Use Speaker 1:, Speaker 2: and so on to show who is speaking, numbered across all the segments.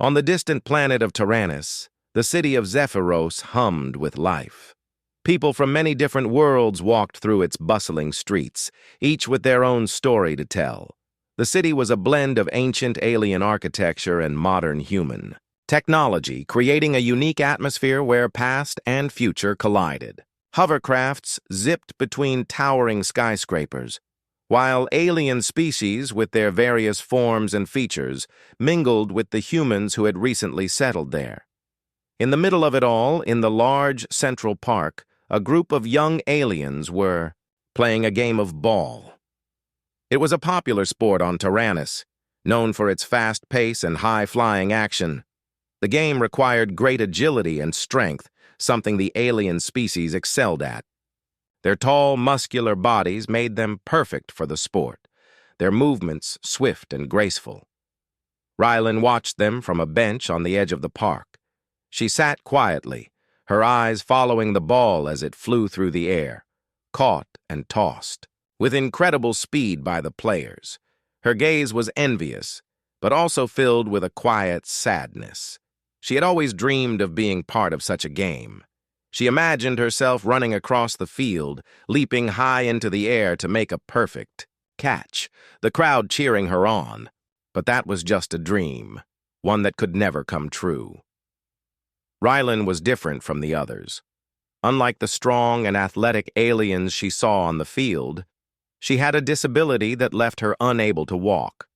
Speaker 1: On the distant planet of Tyrannus, the city of Zephyros hummed with life. People from many different worlds walked through its bustling streets, each with their own story to tell. The city was a blend of ancient alien architecture and modern human technology, creating a unique atmosphere where past and future collided. Hovercrafts zipped between towering skyscrapers, while alien species, with their various forms and features, mingled with the humans who had recently settled there. In the middle of it all, in the large central park, a group of young aliens were playing a game of ball. It was a popular sport on Tyrannus, known for its fast pace and high-flying action. The game required great agility and strength, something the alien species excelled at. Their tall, muscular bodies made them perfect for the sport, their movements swift and graceful. Rylan watched them from a bench on the edge of the park. She sat quietly, her eyes following the ball as it flew through the air, caught and tossed, with incredible speed by the players. Her gaze was envious, but also filled with a quiet sadness. She had always dreamed of being part of such a game. She imagined herself running across the field, leaping high into the air to make a perfect catch, the crowd cheering her on. But that was just a dream, one that could never come true. Rylan was different from the others. Unlike the strong and athletic aliens she saw on the field, she had a disability that left her unable to walk.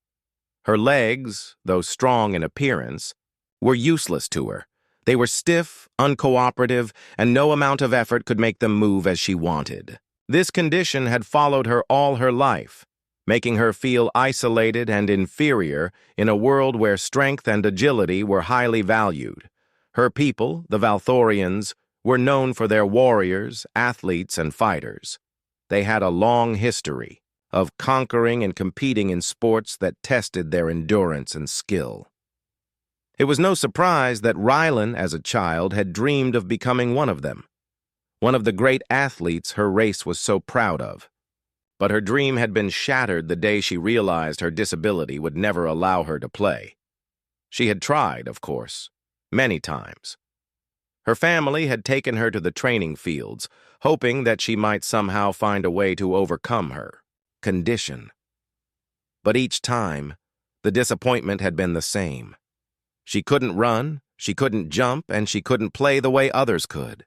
Speaker 1: Her legs, though strong in appearance, were useless to her. They were stiff, uncooperative, and no amount of effort could make them move as she wanted. This condition had followed her all her life, making her feel isolated and inferior in a world where strength and agility were highly valued. Her people, the Valthorians, were known for their warriors, athletes, and fighters. They had a long history of conquering and competing in sports that tested their endurance and skill. It was no surprise that Rylan, as a child, had dreamed of becoming one of them, one of the great athletes her race was so proud of. But her dream had been shattered the day she realized her disability would never allow her to play. She had tried, of course, many times. Her family had taken her to the training fields, hoping that she might somehow find a way to overcome her condition. But each time, the disappointment had been the same. She couldn't run, she couldn't jump, and she couldn't play the way others could.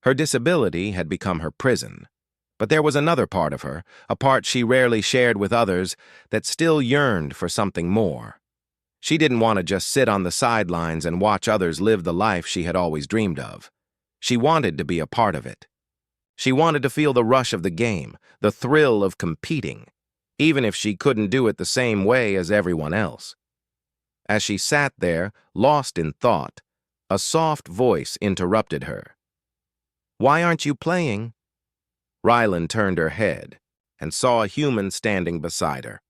Speaker 1: Her disability had become her prison, but there was another part of her, a part she rarely shared with others, that still yearned for something more. She didn't want to just sit on the sidelines and watch others live the life she had always dreamed of. She wanted to be a part of it. She wanted to feel the rush of the game, the thrill of competing, even if she couldn't do it the same way as everyone else. As she sat there, lost in thought, a soft voice interrupted her. "Why aren't you playing?" Rylan turned her head and saw a human standing beside her.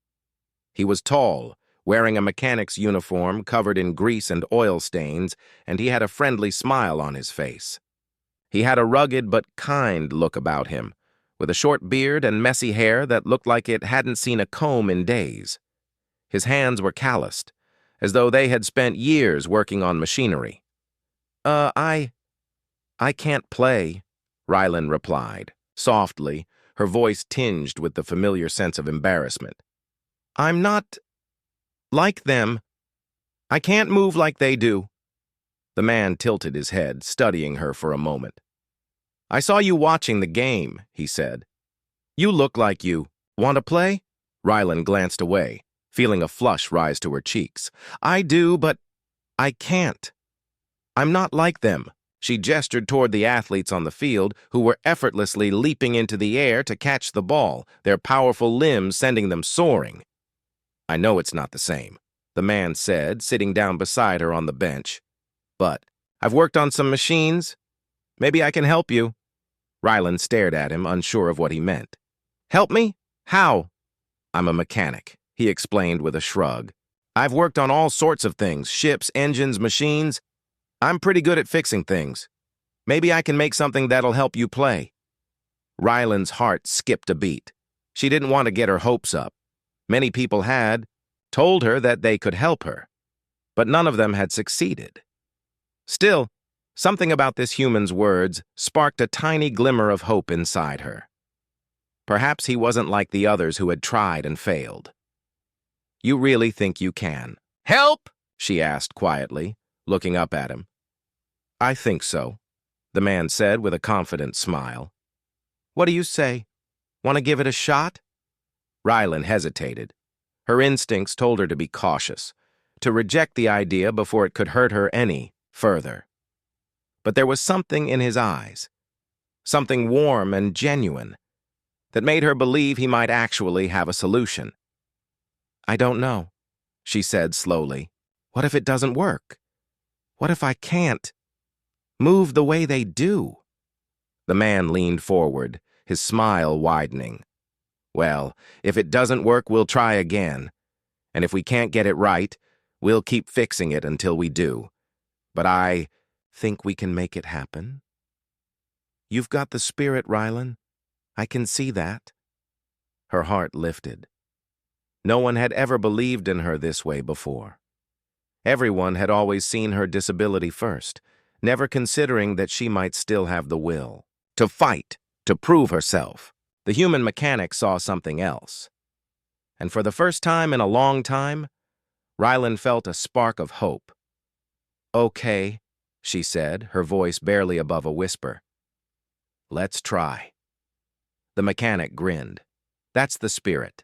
Speaker 1: He was tall, wearing a mechanic's uniform covered in grease and oil stains, and he had a friendly smile on his face. He had a rugged but kind look about him, with a short beard and messy hair that looked like it hadn't seen a comb in days. His hands were calloused, as though they had spent years working on machinery. I can't play," Rylan replied, softly, her voice tinged with the familiar sense of embarrassment. "I'm not like them. I can't move like they do." The man tilted his head, studying her for a moment. "I saw you watching the game," he said. "You look like you. Want to play?" Rylan glanced away, feeling a flush rise to her cheeks. "I do, but I can't. I'm not like them." She gestured toward the athletes on the field, who were effortlessly leaping into the air to catch the ball, their powerful limbs sending them soaring. "I know it's not the same," the man said, sitting down beside her on the bench. "But I've worked on some machines. Maybe I can help you." Rylan stared at him, unsure of what he meant. "Help me? How?" "I'm a mechanic," he explained with a shrug. "I've worked on all sorts of things, ships, engines, machines. I'm pretty good at fixing things. Maybe I can make something that'll help you play." Rylan's heart skipped a beat. She didn't want to get her hopes up. Many people had told her that they could help her. but none of them had succeeded. Still, something about this human's words sparked a tiny glimmer of hope inside her. Perhaps he wasn't like the others who had tried and failed. "You really think you can?" "Help?" she asked quietly, looking up at him. "I think so," the man said with a confident smile. "What do you say? Want to give it a shot?" Rylan hesitated. Her instincts told her to be cautious, to reject the idea before it could hurt her any further. But there was something in his eyes, something warm and genuine, that made her believe he might actually have a solution. "I don't know," she said slowly. "What if it doesn't work? What if I can't move the way they do?" The man leaned forward, his smile widening. "Well, if it doesn't work, we'll try again. And if we can't get it right, we'll keep fixing it until we do. But I think we can make it happen." "You've got the spirit, Rylan. I can see that." Her heart lifted. No one had ever believed in her this way before. Everyone had always seen her disability first, never considering that she might still have the will to fight, to prove herself. The human mechanic saw something else. And for the first time in a long time, Rylan felt a spark of hope. "Okay," she said, her voice barely above a whisper. "Let's try." The mechanic grinned. "That's the spirit.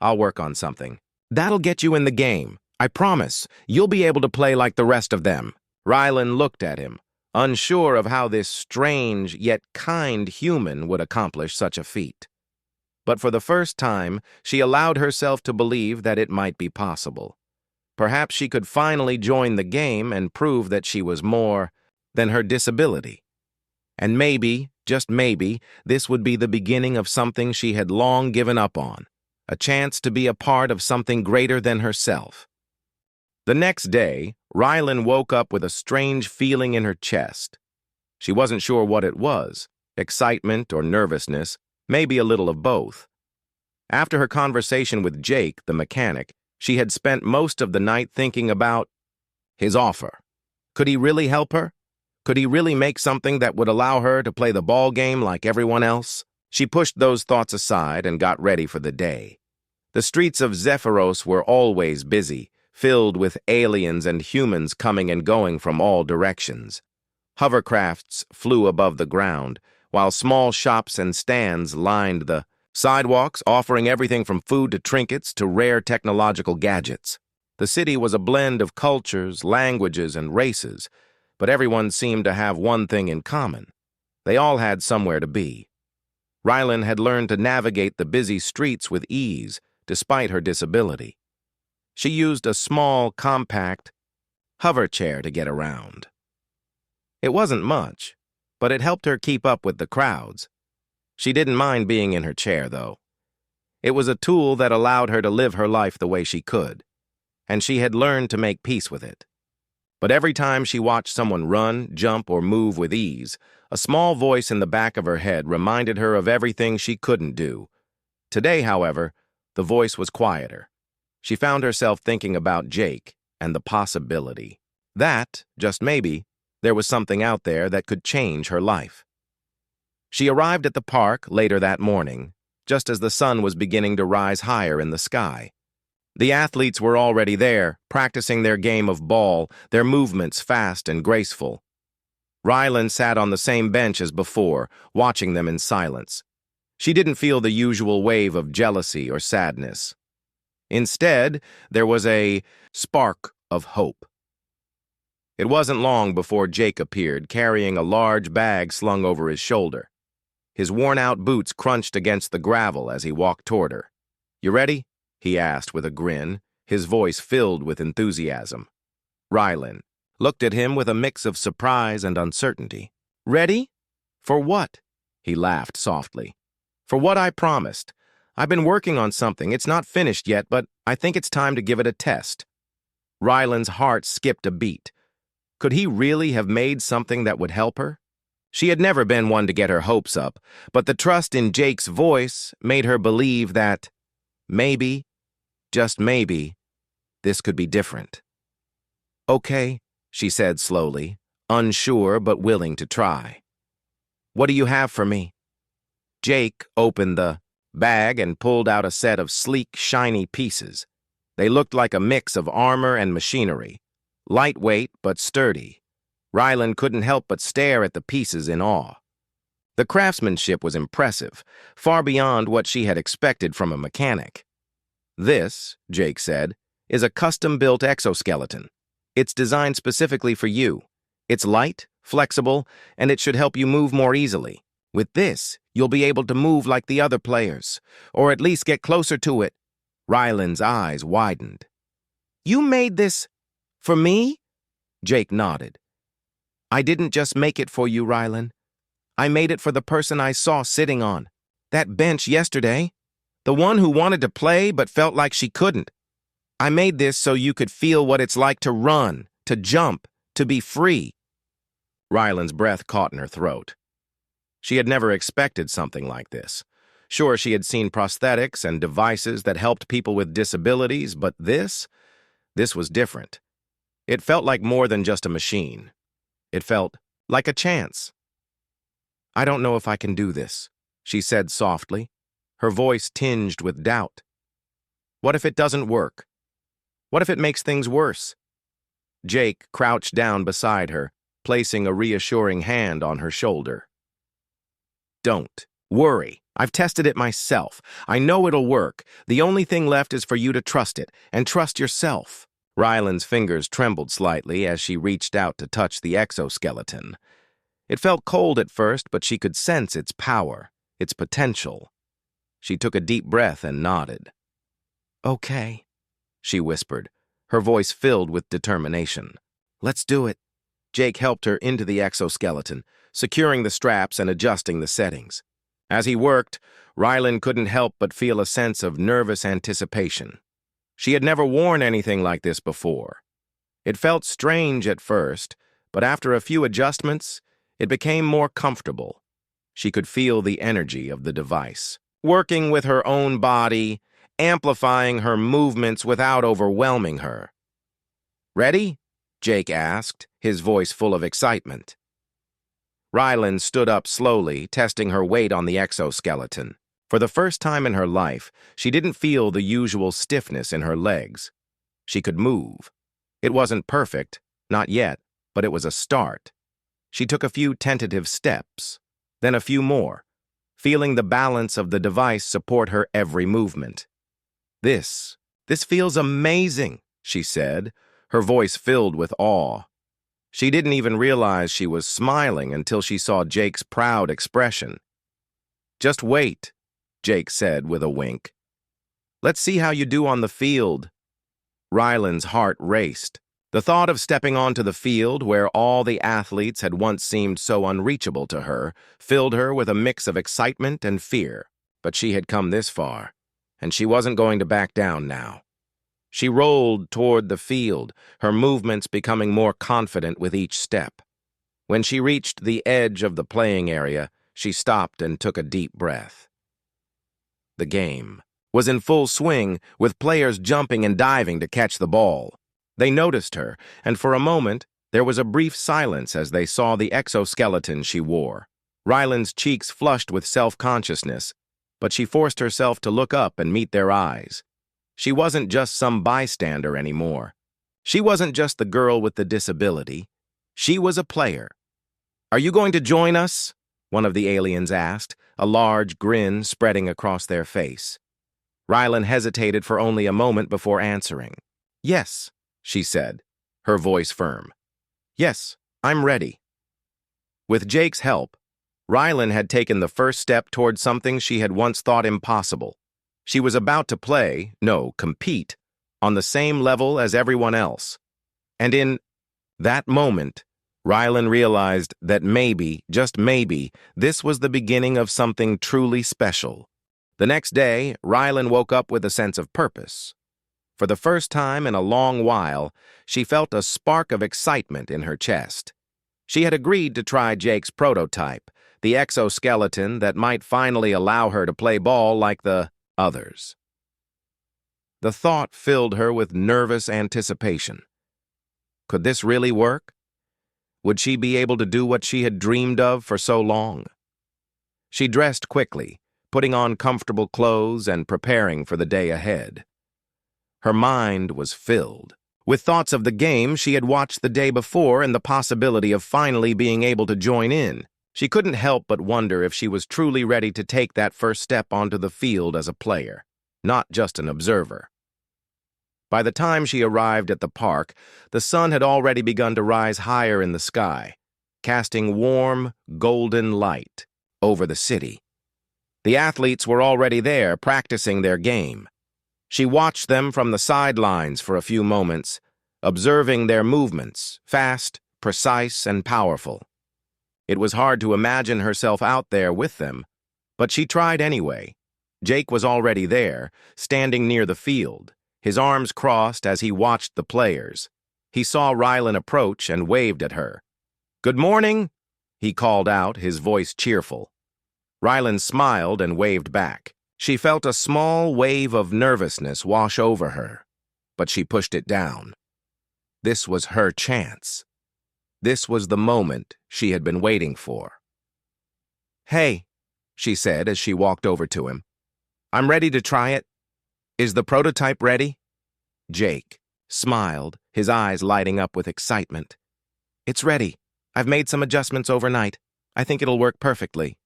Speaker 1: I'll work on something. That'll get you in the game. I promise. You'll be able to play like the rest of them." Rylan looked at him, unsure of how this strange yet kind human would accomplish such a feat. But for the first time, she allowed herself to believe that it might be possible. Perhaps she could finally join the game and prove that she was more than her disability. And maybe, just maybe, this would be the beginning of something she had long given up on, a chance to be a part of something greater than herself. The next day, Rylan woke up with a strange feeling in her chest. She wasn't sure what it was, excitement or nervousness, maybe a little of both. After her conversation with Jake, the mechanic, she had spent most of the night thinking about his offer. Could he really help her? Could he really make something that would allow her to play the ball game like everyone else? She pushed those thoughts aside and got ready for the day. The streets of Zephyros were always busy, filled with aliens and humans coming and going from all directions. Hovercrafts flew above the ground, while small shops and stands lined the sidewalks, offering everything from food to trinkets to rare technological gadgets. The city was a blend of cultures, languages, and races, but everyone seemed to have one thing in common. They all had somewhere to be. Rylan had learned to navigate the busy streets with ease, despite her disability. She used a small, compact hover chair to get around. It wasn't much, but it helped her keep up with the crowds. She didn't mind being in her chair, though. It was a tool that allowed her to live her life the way she could, and she had learned to make peace with it. But every time she watched someone run, jump, or move with ease, a small voice in the back of her head reminded her of everything she couldn't do. Today, however, the voice was quieter. She found herself thinking about Jake and the possibility that, just maybe, there was something out there that could change her life. She arrived at the park later that morning, just as the sun was beginning to rise higher in the sky. The athletes were already there, practicing their game of ball, their movements fast and graceful. Rylan sat on the same bench as before, watching them in silence. She didn't feel the usual wave of jealousy or sadness. Instead, there was a spark of hope. It wasn't long before Jake appeared, carrying a large bag slung over his shoulder. His worn-out boots crunched against the gravel as he walked toward her. "You ready?" he asked with a grin, his voice filled with enthusiasm. Rylan looked at him with a mix of surprise and uncertainty. "Ready? For what?" He laughed softly. "For what I promised. I've been working on something. It's not finished yet, but I think it's time to give it a test." Rylan's heart skipped a beat. Could he really have made something that would help her? She had never been one to get her hopes up, but the trust in Jake's voice made her believe that maybe, just maybe, this could be different. Okay, she said slowly, unsure but willing to try. What do you have for me? Jake opened the bag and pulled out a set of sleek, shiny pieces. They looked like a mix of armor and machinery, lightweight but sturdy. Rylan couldn't help but stare at the pieces in awe. The craftsmanship was impressive, far beyond what she had expected from a mechanic. This, Jake said, is a custom-built exoskeleton. It's designed specifically for you. It's light, flexible, and it should help you move more easily. With this, you'll be able to move like the other players, or at least get closer to it. Rylan's eyes widened. You made this for me? Jake nodded. I didn't just make it for you, Rylan. I made it for the person I saw sitting on that bench yesterday, the one who wanted to play but felt like she couldn't. I made this so you could feel what it's like to run, to jump, to be free. Rylan's breath caught in her throat. She had never expected something like this. Sure, she had seen prosthetics and devices that helped people with disabilities, but this was different. It felt like more than just a machine. It felt like a chance. I don't know if I can do this, she said softly, her voice tinged with doubt. What if it doesn't work? What if it makes things worse? Jake crouched down beside her, placing a reassuring hand on her shoulder. Don't worry. I've tested it myself. I know it'll work. The only thing left is for you to trust it, and trust yourself. Rylan's fingers trembled slightly as she reached out to touch the exoskeleton. It felt cold at first, but she could sense its power, its potential. She took a deep breath and nodded. Okay, she whispered, her voice filled with determination. Let's do it. Jake helped her into the exoskeleton, securing the straps and adjusting the settings. As he worked, Rylan couldn't help but feel a sense of nervous anticipation. She had never worn anything like this before. It felt strange at first, but after a few adjustments, it became more comfortable. She could feel the energy of the device, working with her own body, amplifying her movements without overwhelming her. Ready? Jake asked, his voice full of excitement. Rylan stood up slowly, testing her weight on the exoskeleton. For the first time in her life, she didn't feel the usual stiffness in her legs. She could move. It wasn't perfect, not yet, but it was a start. She took a few tentative steps, then a few more, feeling the balance of the device support her every movement. This feels amazing, she said, her voice filled with awe. She didn't even realize she was smiling until she saw Jake's proud expression. Just wait, Jake said with a wink. Let's see how you do on the field. Rylan's heart raced. The thought of stepping onto the field, where all the athletes had once seemed so unreachable to her, filled her with a mix of excitement and fear. But she had come this far, and she wasn't going to back down now. She rolled toward the field, her movements becoming more confident with each step. When she reached the edge of the playing area, she stopped and took a deep breath. The game was in full swing, with players jumping and diving to catch the ball. They noticed her, and for a moment, there was a brief silence as they saw the exoskeleton she wore. Rylan's cheeks flushed with self-consciousness, but she forced herself to look up and meet their eyes. She wasn't just some bystander anymore. She wasn't just the girl with the disability. She was a player. Are you going to join us? One of the aliens asked, a large grin spreading across their face. Rylan hesitated for only a moment before answering. Yes, she said, her voice firm. Yes, I'm ready. With Jake's help, Rylan had taken the first step toward something she had once thought impossible. She was about to play, no, compete, on the same level as everyone else. And in that moment, Rylan realized that maybe, just maybe, this was the beginning of something truly special. The next day, Rylan woke up with a sense of purpose. For the first time in a long while, she felt a spark of excitement in her chest. She had agreed to try Jake's prototype, the exoskeleton that might finally allow her to play ball like the others. The thought filled her with nervous anticipation. Could this really work? Would she be able to do what she had dreamed of for so long? She dressed quickly, putting on comfortable clothes and preparing for the day ahead. Her mind was filled with thoughts of the game she had watched the day before and the possibility of finally being able to join in. She couldn't help but wonder if she was truly ready to take that first step onto the field as a player, not just an observer. By the time she arrived at the park, the sun had already begun to rise higher in the sky, casting warm, golden light over the city. The athletes were already there, practicing their game. She watched them from the sidelines for a few moments, observing their movements, fast, precise, and powerful. It was hard to imagine herself out there with them, but she tried anyway. Jake was already there, standing near the field, his arms crossed as he watched the players. He saw Rylan approach and waved at her. "Good morning," he called out, his voice cheerful. Rylan smiled and waved back. She felt a small wave of nervousness wash over her, but she pushed it down. This was her chance. This was the moment she had been waiting for. "Hey," she said as she walked over to him. "I'm ready to try it. Is the prototype ready?" Jake smiled, his eyes lighting up with excitement. "It's ready. I've made some adjustments overnight. I think it'll work perfectly."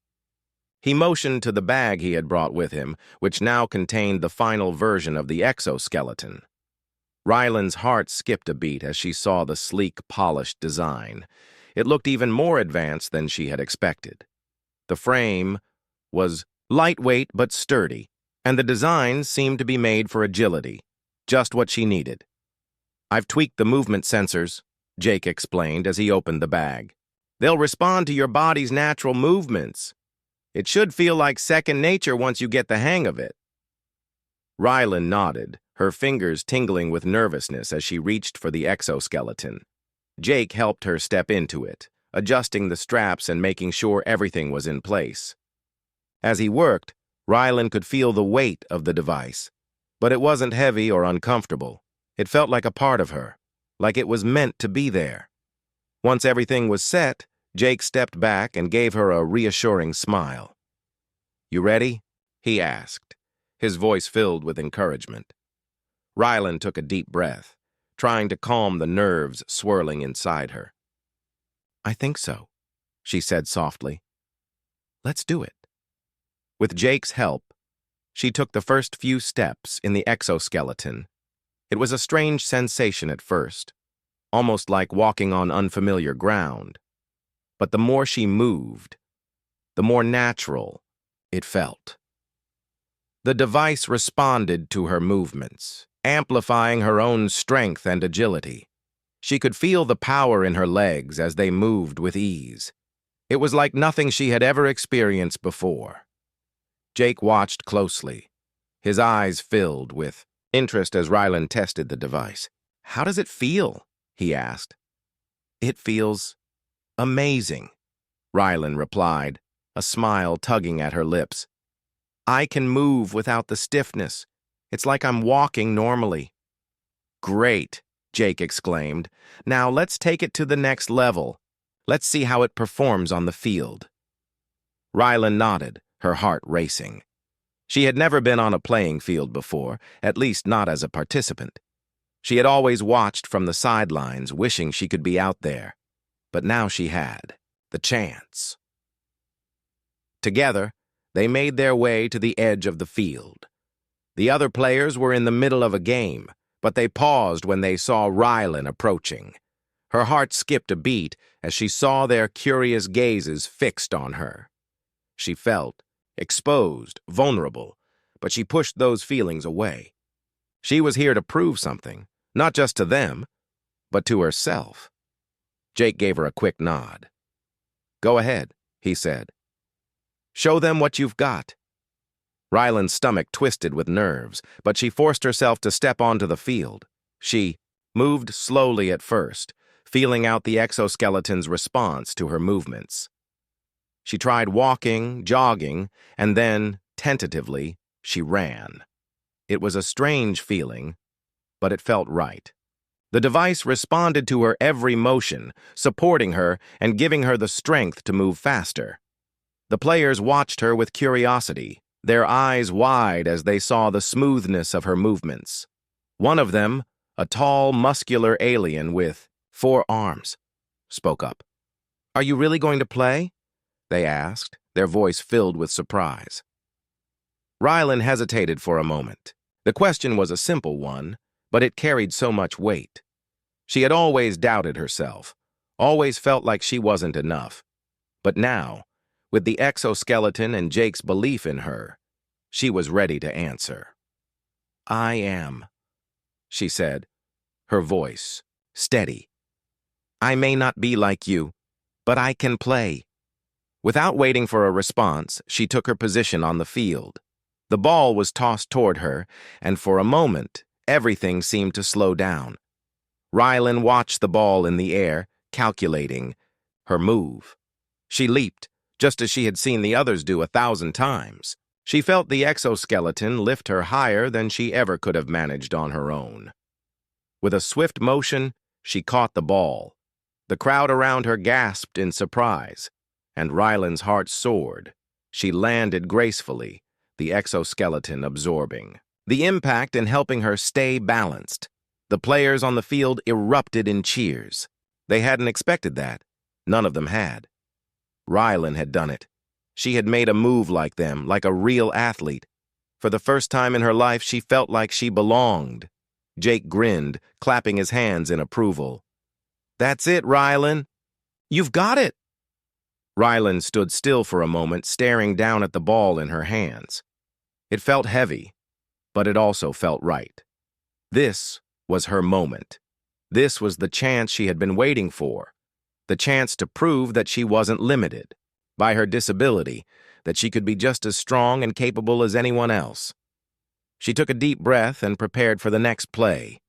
Speaker 1: He motioned to the bag he had brought with him, which now contained the final version of the exoskeleton. Rylan's heart skipped a beat as she saw the sleek, polished design. It looked even more advanced than she had expected. The frame was lightweight but sturdy, and the design seemed to be made for agility, just what she needed. "I've tweaked the movement sensors," Jake explained as he opened the bag. "They'll respond to your body's natural movements. It should feel like second nature once you get the hang of it." Rylan nodded, her fingers tingling with nervousness as she reached for the exoskeleton. Jake helped her step into it, adjusting the straps and making sure everything was in place. As he worked, Rylan could feel the weight of the device, but it wasn't heavy or uncomfortable. It felt like a part of her, like it was meant to be there. Once everything was set, Jake stepped back and gave her a reassuring smile. "You ready?" he asked, his voice filled with encouragement. Rylan took a deep breath, trying to calm the nerves swirling inside her. "I think so," she said softly. "Let's do it." With Jake's help, she took the first few steps in the exoskeleton. It was a strange sensation at first, almost like walking on unfamiliar ground. But the more she moved, the more natural it felt. The device responded to her movements, amplifying her own strength and agility. She could feel the power in her legs as they moved with ease. It was like nothing she had ever experienced before. Jake watched closely, his eyes filled with interest as Rylan tested the device. "How does it feel?" he asked. "It feels amazing," Rylan replied, a smile tugging at her lips. "I can move without the stiffness. It's like I'm walking normally." "Great," Jake exclaimed. "Now let's take it to the next level. Let's see how it performs on the field." Rylan nodded, her heart racing. She had never been on a playing field before, at least not as a participant. She had always watched from the sidelines, wishing she could be out there. But now she had the chance. Together, they made their way to the edge of the field. The other players were in the middle of a game, but they paused when they saw Rylan approaching. Her heart skipped a beat as she saw their curious gazes fixed on her. She felt exposed, vulnerable, but she pushed those feelings away. She was here to prove something, not just to them, but to herself. Jake gave her a quick nod. "Go ahead," he said. "Show them what you've got." Rylan's stomach twisted with nerves, but she forced herself to step onto the field. She moved slowly at first, feeling out the exoskeleton's response to her movements. She tried walking, jogging, and then, tentatively, she ran. It was a strange feeling, but it felt right. The device responded to her every motion, supporting her and giving her the strength to move faster. The players watched her with curiosity, their eyes wide as they saw the smoothness of her movements. One of them, a tall, muscular alien with 4 arms, spoke up. "Are you really going to play?" they asked, their voice filled with surprise. Rylan hesitated for a moment. The question was a simple one, but it carried so much weight. She had always doubted herself, always felt like she wasn't enough. But now, with the exoskeleton and Jake's belief in her, she was ready to answer. "I am," she said, her voice steady. "I may not be like you, but I can play." Without waiting for a response, she took her position on the field. The ball was tossed toward her, and for a moment, everything seemed to slow down. Rylan watched the ball in the air, calculating her move. She leaped, just as she had seen the others do 1,000 times. She felt the exoskeleton lift her higher than she ever could have managed on her own. With a swift motion, she caught the ball. The crowd around her gasped in surprise, and Rylan's heart soared. She landed gracefully, the exoskeleton absorbing. The impact in helping her stay balanced. The players on the field erupted in cheers. They hadn't expected that. None of them had. Rylan had done it. She had made a move like them, like a real athlete. For the first time in her life, she felt like she belonged. Jake grinned, clapping his hands in approval. "That's it, Rylan. You've got it." Rylan stood still for a moment, staring down at the ball in her hands. It felt heavy, but it also felt right. This was her moment. This was the chance she had been waiting for. The chance to prove that she wasn't limited by her disability, that she could be just as strong and capable as anyone else. She took a deep breath and prepared for the next play.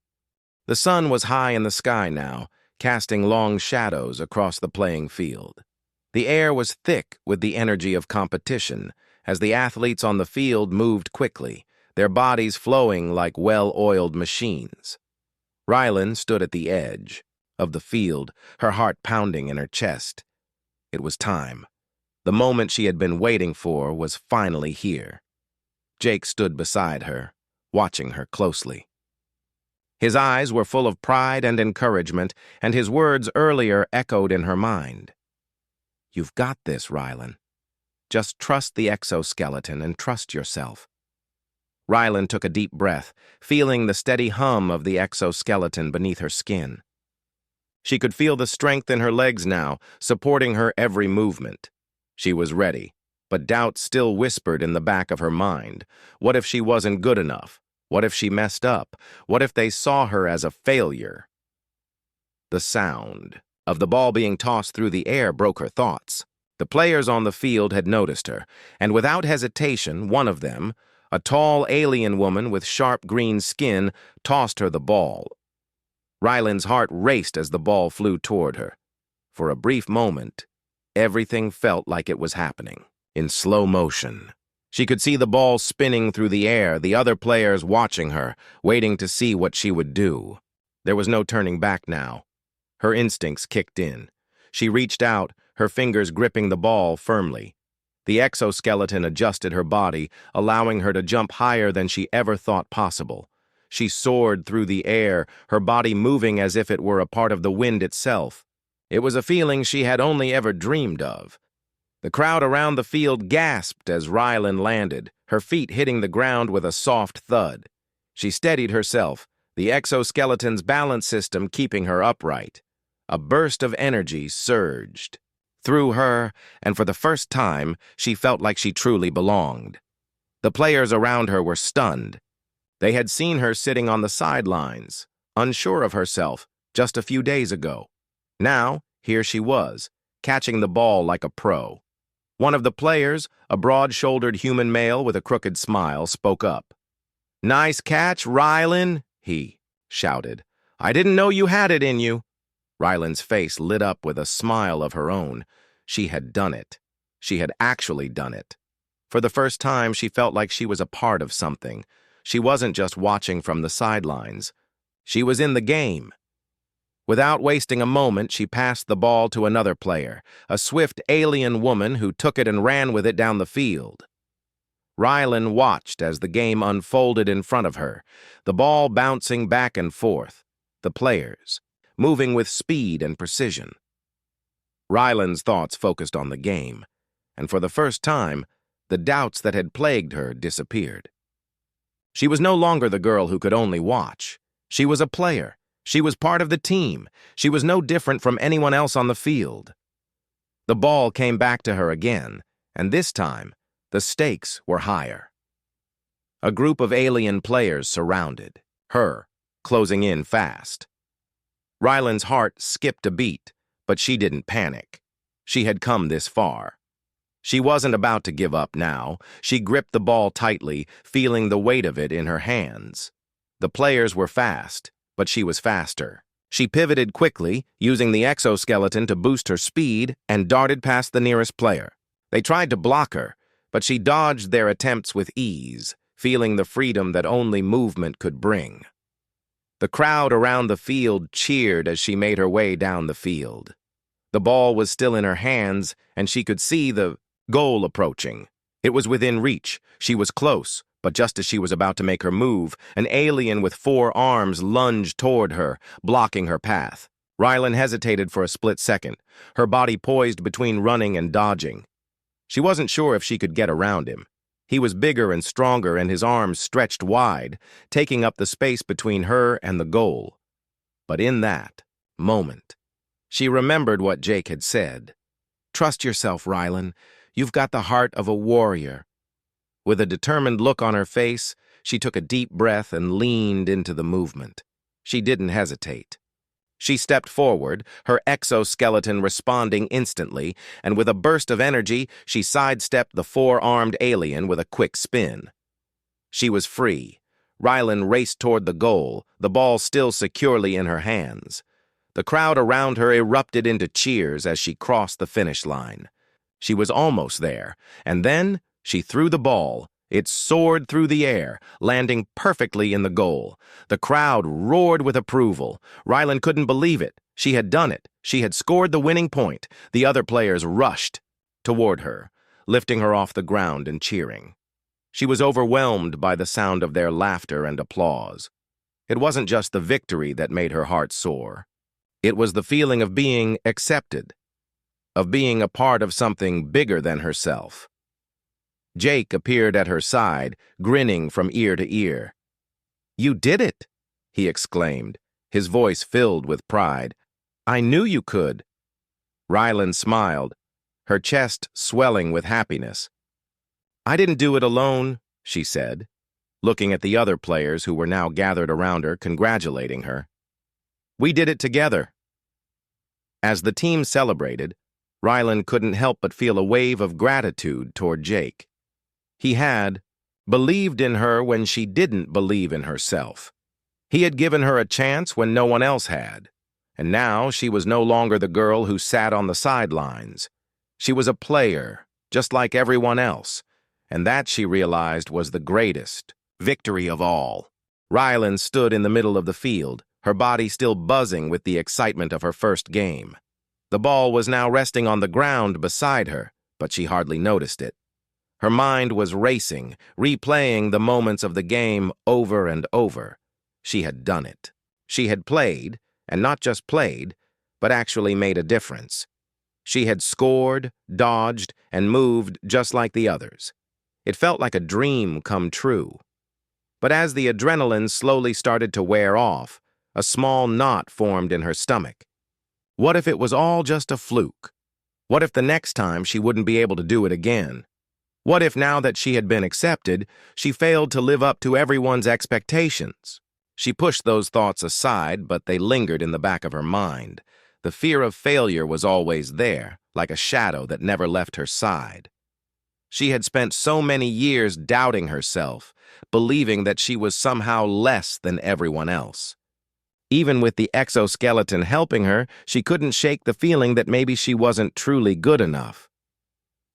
Speaker 1: The sun was high in the sky now, casting long shadows across the playing field. The air was thick with the energy of competition as the athletes on the field moved quickly, their bodies flowing like well-oiled machines. Rylan stood at the edge of the field, her heart pounding in her chest. It was time. The moment she had been waiting for was finally here. Jake stood beside her, watching her closely. His eyes were full of pride and encouragement, and his words earlier echoed in her mind. "You've got this, Rylan. Just trust the exoskeleton and trust yourself." Rylan took a deep breath, feeling the steady hum of the exoskeleton beneath her skin. She could feel the strength in her legs now, supporting her every movement. She was ready, but doubt still whispered in the back of her mind. What if she wasn't good enough? What if she messed up? What if they saw her as a failure? The sound of the ball being tossed through the air broke her thoughts. The players on the field had noticed her, and without hesitation, one of them, a tall alien woman with sharp green skin, tossed her the ball. Rylan's heart raced as the ball flew toward her. For a brief moment, everything felt like it was happening, in slow motion. She could see the ball spinning through the air, the other players watching her, waiting to see what she would do. There was no turning back now. Her instincts kicked in. She reached out, her fingers gripping the ball firmly. The exoskeleton adjusted her body, allowing her to jump higher than she ever thought possible. She soared through the air, her body moving as if it were a part of the wind itself. It was a feeling she had only ever dreamed of. The crowd around the field gasped as Rylan landed, her feet hitting the ground with a soft thud. She steadied herself, the exoskeleton's balance system keeping her upright. A burst of energy surged through her, and for the first time, she felt like she truly belonged. The players around her were stunned. They had seen her sitting on the sidelines, unsure of herself, just a few days ago. Now, here she was, catching the ball like a pro. One of the players, a broad-shouldered human male with a crooked smile, spoke up. "Nice catch, Rylan," he shouted. "I didn't know you had it in you." Rylan's face lit up with a smile of her own. She had done it. She had actually done it. For the first time, she felt like she was a part of something. She wasn't just watching from the sidelines. She was in the game. Without wasting a moment, she passed the ball to another player, a swift alien woman who took it and ran with it down the field. Rylan watched as the game unfolded in front of her, the ball bouncing back and forth, the players moving with speed and precision. Rylan's thoughts focused on the game, and for the first time, the doubts that had plagued her disappeared. She was no longer the girl who could only watch. She was a player. She was part of the team. She was no different from anyone else on the field. The ball came back to her again, and this time, the stakes were higher. A group of alien players surrounded her, closing in fast. Rylan's heart skipped a beat, but she didn't panic. She had come this far. She wasn't about to give up now. She gripped the ball tightly, feeling the weight of it in her hands. The players were fast, but she was faster. She pivoted quickly, using the exoskeleton to boost her speed, and darted past the nearest player. They tried to block her, but she dodged their attempts with ease, feeling the freedom that only movement could bring. The crowd around the field cheered as she made her way down the field. The ball was still in her hands, and she could see the goal approaching. It was within reach. She was close, but just as she was about to make her move, an alien with 4 arms lunged toward her, blocking her path. Rylan hesitated for a split second, her body poised between running and dodging. She wasn't sure if she could get around him. He was bigger and stronger, and his arms stretched wide, taking up the space between her and the goal. But in that moment, she remembered what Jake had said. "Trust yourself, Rylan. You've got the heart of a warrior." With a determined look on her face, she took a deep breath and leaned into the movement. She didn't hesitate. She stepped forward, her exoskeleton responding instantly, and with a burst of energy, she sidestepped the 4-armed alien with a quick spin. She was free. Rylan raced toward the goal, the ball still securely in her hands. The crowd around her erupted into cheers as she crossed the finish line. She was almost there, and then she threw the ball. It soared through the air, landing perfectly in the goal. The crowd roared with approval. Rylan couldn't believe it. She had done it. She had scored the winning point. The other players rushed toward her, lifting her off the ground and cheering. She was overwhelmed by the sound of their laughter and applause. It wasn't just the victory that made her heart soar. It was the feeling of being accepted, of being a part of something bigger than herself. Jake appeared at her side, grinning from ear to ear. "You did it!" he exclaimed, his voice filled with pride. "I knew you could." Rylan smiled, her chest swelling with happiness. "I didn't do it alone," she said, looking at the other players who were now gathered around her, congratulating her. "We did it together." As the team celebrated, Rylan couldn't help but feel a wave of gratitude toward Jake. He had believed in her when she didn't believe in herself. He had given her a chance when no one else had, and now she was no longer the girl who sat on the sidelines. She was a player, just like everyone else, and that, she realized, was the greatest victory of all. Rylan stood in the middle of the field, her body still buzzing with the excitement of her first game. The ball was now resting on the ground beside her, but she hardly noticed it. Her mind was racing, replaying the moments of the game over and over. She had done it. She had played, and not just played, but actually made a difference. She had scored, dodged, and moved just like the others. It felt like a dream come true. But as the adrenaline slowly started to wear off, a small knot formed in her stomach. What if it was all just a fluke? What if the next time she wouldn't be able to do it again? What if now that she had been accepted, she failed to live up to everyone's expectations? She pushed those thoughts aside, but they lingered in the back of her mind. The fear of failure was always there, like a shadow that never left her side. She had spent so many years doubting herself, believing that she was somehow less than everyone else. Even with the exoskeleton helping her, she couldn't shake the feeling that maybe she wasn't truly good enough.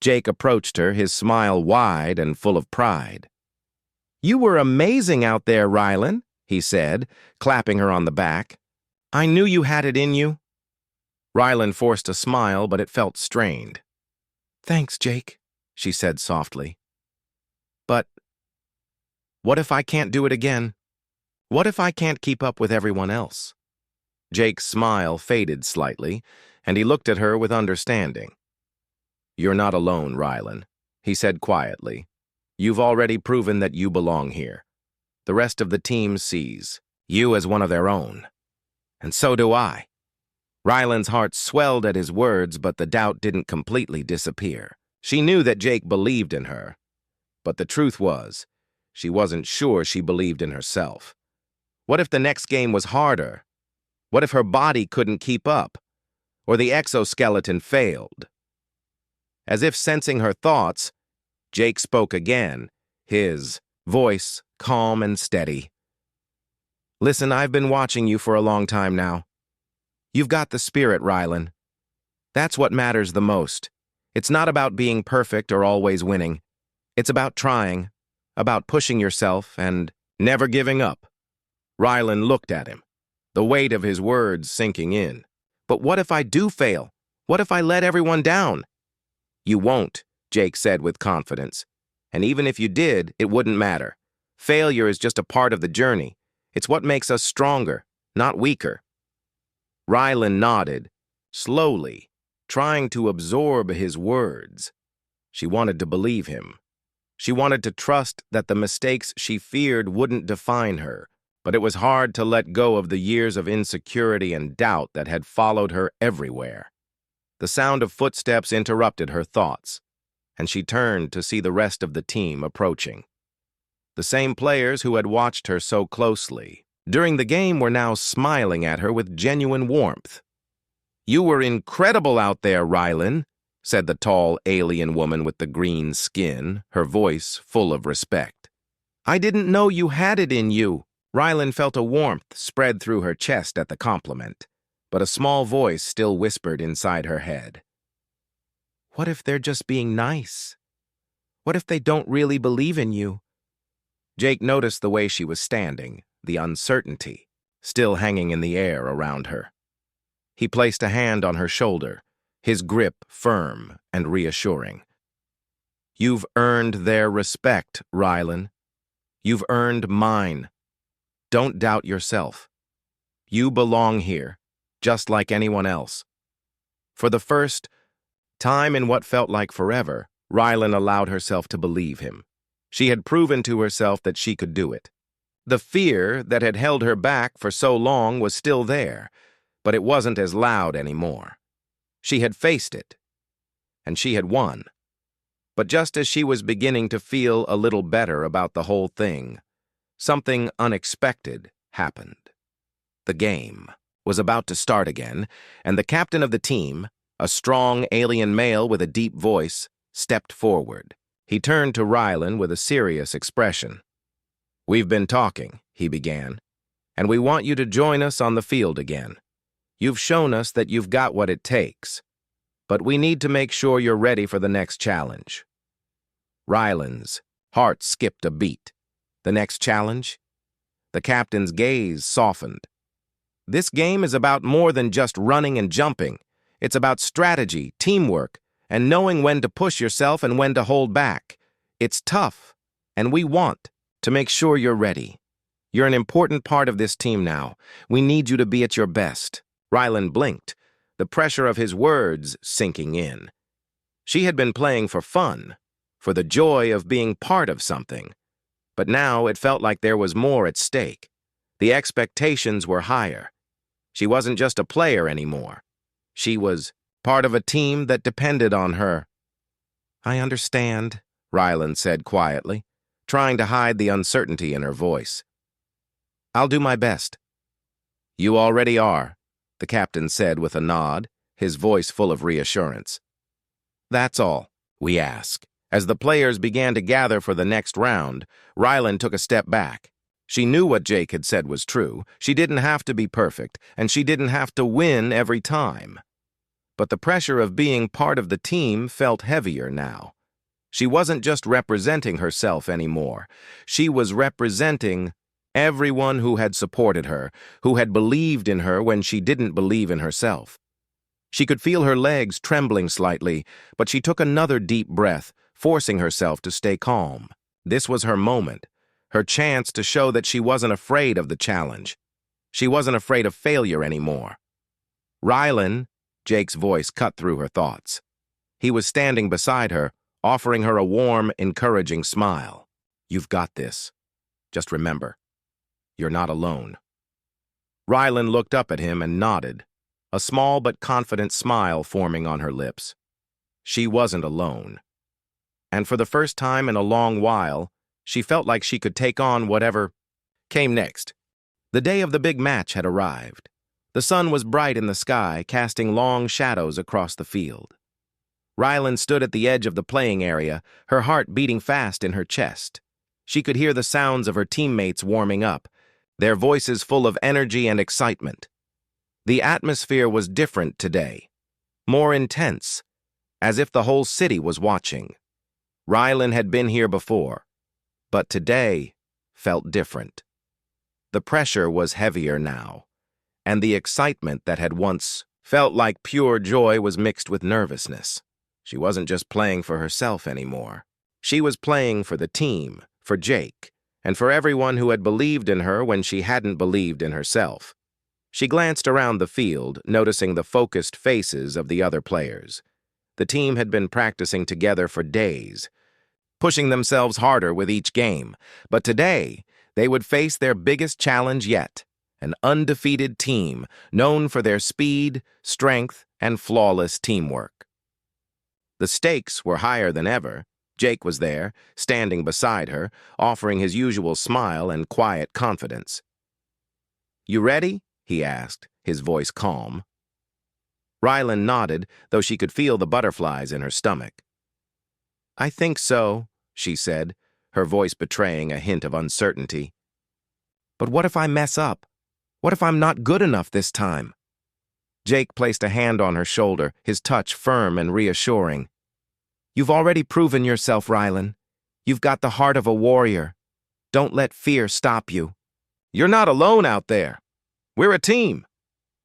Speaker 1: Jake approached her, his smile wide and full of pride. "You were amazing out there, Rylan," he said, clapping her on the back. I knew you had it in you. Rylan forced a smile, but it felt strained. Thanks, Jake, she said softly. But what if I can't do it again? What if I can't keep up with everyone else? Jake's smile faded slightly, and he looked at her with understanding. You're not alone, Rylan, he said quietly. You've already proven that you belong here. The rest of the team sees you as one of their own. And so do I. Rylan's heart swelled at his words, but the doubt didn't completely disappear. She knew that Jake believed in her. But the truth was, she wasn't sure she believed in herself. What if the next game was harder? What if her body couldn't keep up? Or the exoskeleton failed? As if sensing her thoughts, Jake spoke again, his voice calm and steady. Listen, I've been watching you for a long time now. You've got the spirit, Rylan. That's what matters the most. It's not about being perfect or always winning. It's about trying, about pushing yourself and never giving up. Rylan looked at him, the weight of his words sinking in. But what if I do fail? What if I let everyone down? You won't, Jake said with confidence. And even if you did, it wouldn't matter. Failure is just a part of the journey. It's what makes us stronger, not weaker. Rylan nodded, slowly, trying to absorb his words. She wanted to believe him. She wanted to trust that the mistakes she feared wouldn't define her, but it was hard to let go of the years of insecurity and doubt that had followed her everywhere. The sound of footsteps interrupted her thoughts, and she turned to see the rest of the team approaching. The same players who had watched her so closely during the game were now smiling at her with genuine warmth. You were incredible out there, Rylan, said the tall alien woman with the green skin, her voice full of respect. I didn't know you had it in you. Rylan felt a warmth spread through her chest at the compliment, but a small voice still whispered inside her head. What if they're just being nice? What if they don't really believe in you? Jake noticed the way she was standing, the uncertainty still hanging in the air around her. He placed a hand on her shoulder, his grip firm and reassuring. You've earned their respect, Rylan. You've earned mine. Don't doubt yourself. You belong here, just like anyone else. For the first time in what felt like forever, Rylan allowed herself to believe him. She had proven to herself that she could do it. The fear that had held her back for so long was still there, but it wasn't as loud anymore. She had faced it, and she had won. But just as she was beginning to feel a little better about the whole thing, something unexpected happened. The game was about to start again, and the captain of the team, a strong alien male with a deep voice, stepped forward. He turned to Rylan with a serious expression. We've been talking, he began, and we want you to join us on the field again. You've shown us that you've got what it takes, but we need to make sure you're ready for the next challenge. Rylan's heart skipped a beat. The next challenge? The captain's gaze softened. This game is about more than just running and jumping. It's about strategy, teamwork, and knowing when to push yourself and when to hold back. It's tough, and we want to make sure you're ready. You're an important part of this team now. We need you to be at your best. Rylan blinked, the pressure of his words sinking in. She had been playing for fun, for the joy of being part of something. But now it felt like there was more at stake. The expectations were higher. She wasn't just a player anymore. She was part of a team that depended on her. I understand, Rylan said quietly, trying to hide the uncertainty in her voice. I'll do my best. You already are, the captain said with a nod, his voice full of reassurance. That's all, we ask. As the players began to gather for the next round, Rylan took a step back. She knew what Jake had said was true. She didn't have to be perfect, and she didn't have to win every time. But the pressure of being part of the team felt heavier now. She wasn't just representing herself anymore. She was representing Everyone who had supported her, who had believed in her when she didn't believe in herself. She could feel her legs trembling slightly, but she took another deep breath, forcing herself to stay calm. This was her moment, her chance to show that she wasn't afraid of the challenge. She wasn't afraid of failure anymore. "Rylan," Jake's voice cut through her thoughts. He was standing beside her, offering her a warm, encouraging smile. "You've got this. Just remember, you're not alone." Rylan looked up at him and nodded, a small but confident smile forming on her lips. She wasn't alone. And for the first time in a long while, she felt like she could take on whatever came next. The day of the big match had arrived. The sun was bright in the sky, casting long shadows across the field. Rylan stood at the edge of the playing area, her heart beating fast in her chest. She could hear the sounds of her teammates warming up, their voices full of energy and excitement. The atmosphere was different today, more intense, as if the whole city was watching. Rylan had been here before, but today felt different. The pressure was heavier now, and the excitement that had once felt like pure joy was mixed with nervousness. She wasn't just playing for herself anymore. She was playing for the team, for Jake, and for everyone who had believed in her when she hadn't believed in herself. She glanced around the field, noticing the focused faces of the other players. The team had been practicing together for days, pushing themselves harder with each game, but today they would face their biggest challenge yet, an undefeated team known for their speed, strength, and flawless teamwork. The stakes were higher than ever. Jake was there, standing beside her, offering his usual smile and quiet confidence. "You ready?" he asked, his voice calm. Rylan nodded, though she could feel the butterflies in her stomach. "I think so," she said, her voice betraying a hint of uncertainty. "But what if I mess up? What if I'm not good enough this time?" Jake placed a hand on her shoulder, his touch firm and reassuring. "You've already proven yourself, Rylan. You've got the heart of a warrior. Don't let fear stop you." "You're not alone out there. We're a team."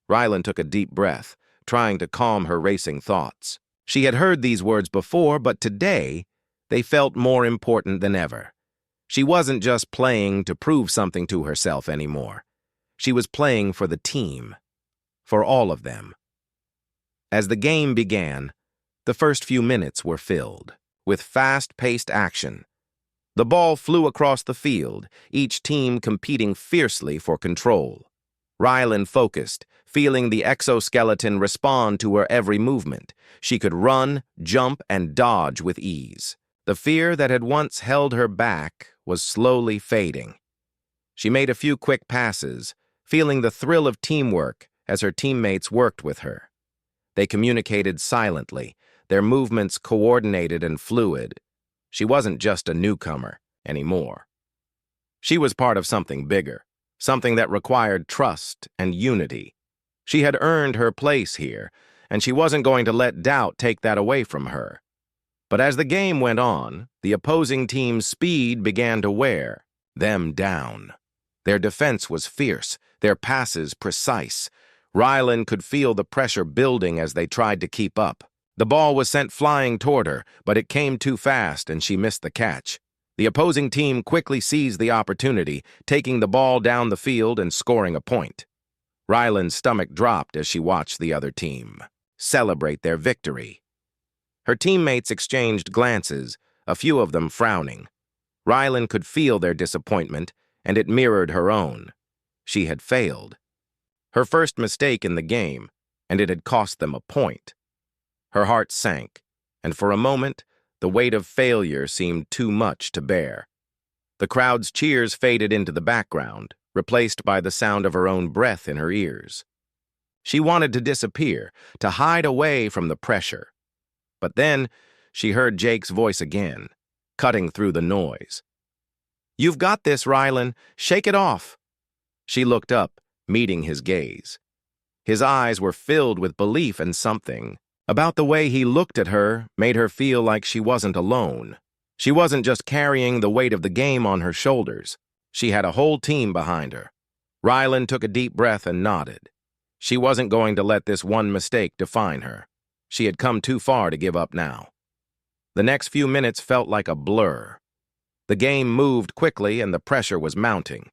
Speaker 1: Rylan took a deep breath, trying to calm her racing thoughts. She had heard these words before, but today they felt more important than ever. She wasn't just playing to prove something to herself anymore. She was playing for the team, for all of them. As the game began, the first few minutes were filled with fast-paced action. The ball flew across the field, each team competing fiercely for control. Rylan focused, feeling the exoskeleton respond to her every movement. She could run, jump, and dodge with ease. The fear that had once held her back was slowly fading. She made a few quick passes, feeling the thrill of teamwork as her teammates worked with her. They communicated silently, their movements coordinated and fluid. She wasn't just a newcomer anymore. She was part of something bigger, something that required trust and unity. She had earned her place here, and she wasn't going to let doubt take that away from her. But as the game went on, the opposing team's speed began to wear them down. Their defense was fierce, their passes precise. Rylan could feel the pressure building as they tried to keep up. The ball was sent flying toward her, but it came too fast and she missed the catch. The opposing team quickly seized the opportunity, taking the ball down the field and scoring a point. Rylan's stomach dropped as she watched the other team celebrate their victory. Her teammates exchanged glances, a few of them frowning. Rylan could feel their disappointment, and it mirrored her own. She had failed. Her first mistake in the game, and it had cost them a point. Her heart sank, and for a moment, the weight of failure seemed too much to bear. The crowd's cheers faded into the background, replaced by the sound of her own breath in her ears. She wanted to disappear, to hide away from the pressure. But then, she heard Jake's voice again, cutting through the noise. "You've got this, Rylan. Shake it off." She looked up, meeting his gaze. His eyes were filled with belief in something. About the way he looked at her made her feel like she wasn't alone. She wasn't just carrying the weight of the game on her shoulders. She had a whole team behind her. Rylan took a deep breath and nodded. She wasn't going to let this one mistake define her. She had come too far to give up now. The next few minutes felt like a blur. The game moved quickly and the pressure was mounting.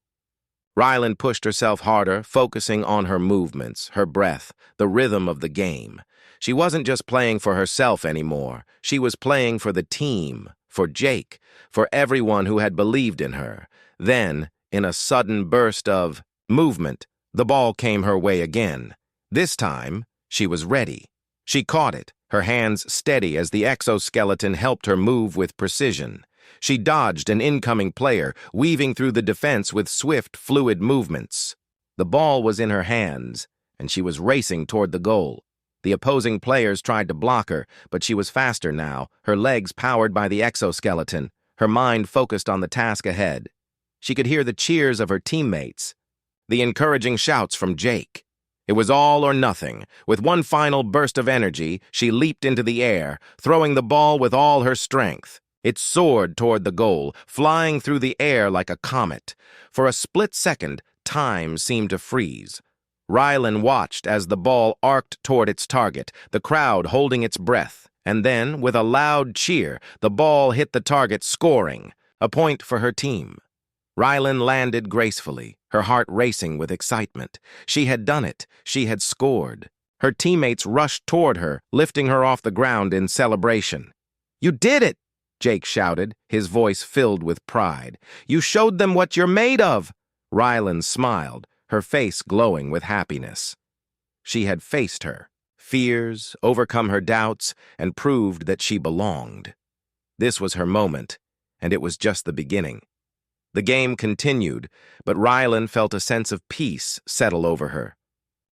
Speaker 1: Rylan pushed herself harder, focusing on her movements, her breath, the rhythm of the game. She wasn't just playing for herself anymore. She was playing for the team, for Jake, for everyone who had believed in her. Then, in a sudden burst of movement, the ball came her way again. This time, she was ready. She caught it, her hands steady as the exoskeleton helped her move with precision. She dodged an incoming player, weaving through the defense with swift, fluid movements. The ball was in her hands, and she was racing toward the goal. The opposing players tried to block her, but she was faster now, her legs powered by the exoskeleton, her mind focused on the task ahead. She could hear the cheers of her teammates, the encouraging shouts from Jake. It was all or nothing. With one final burst of energy, she leaped into the air, throwing the ball with all her strength. It soared toward the goal, flying through the air like a comet. For a split second, time seemed to freeze. Rylan watched as the ball arced toward its target, the crowd holding its breath. And then, with a loud cheer, the ball hit the target, scoring. A point for her team. Rylan landed gracefully, her heart racing with excitement. She had done it. She had scored. Her teammates rushed toward her, lifting her off the ground in celebration. "You did it!" Jake shouted, his voice filled with pride. "You showed them what you're made of!" Rylan smiled, her face glowing with happiness. She had faced her fears, overcome her doubts, and proved that she belonged. This was her moment, and it was just the beginning. The game continued, but Rylan felt a sense of peace settle over her.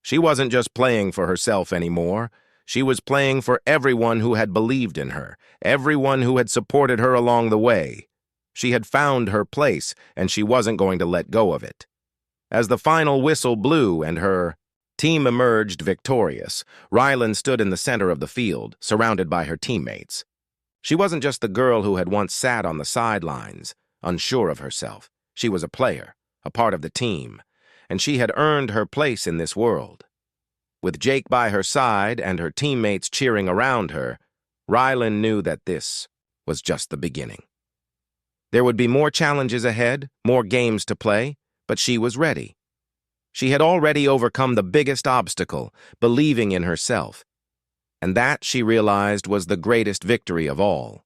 Speaker 1: She wasn't just playing for herself anymore. She was playing for everyone who had believed in her, everyone who had supported her along the way. She had found her place, and she wasn't going to let go of it. As the final whistle blew and her team emerged victorious, Rylan stood in the center of the field, surrounded by her teammates. She wasn't just the girl who had once sat on the sidelines, unsure of herself. She was a player, a part of the team, and she had earned her place in this world. With Jake by her side and her teammates cheering around her, Rylan knew that this was just the beginning. There would be more challenges ahead, more games to play, but she was ready. She had already overcome the biggest obstacle, believing in herself. And that, she realized, was the greatest victory of all.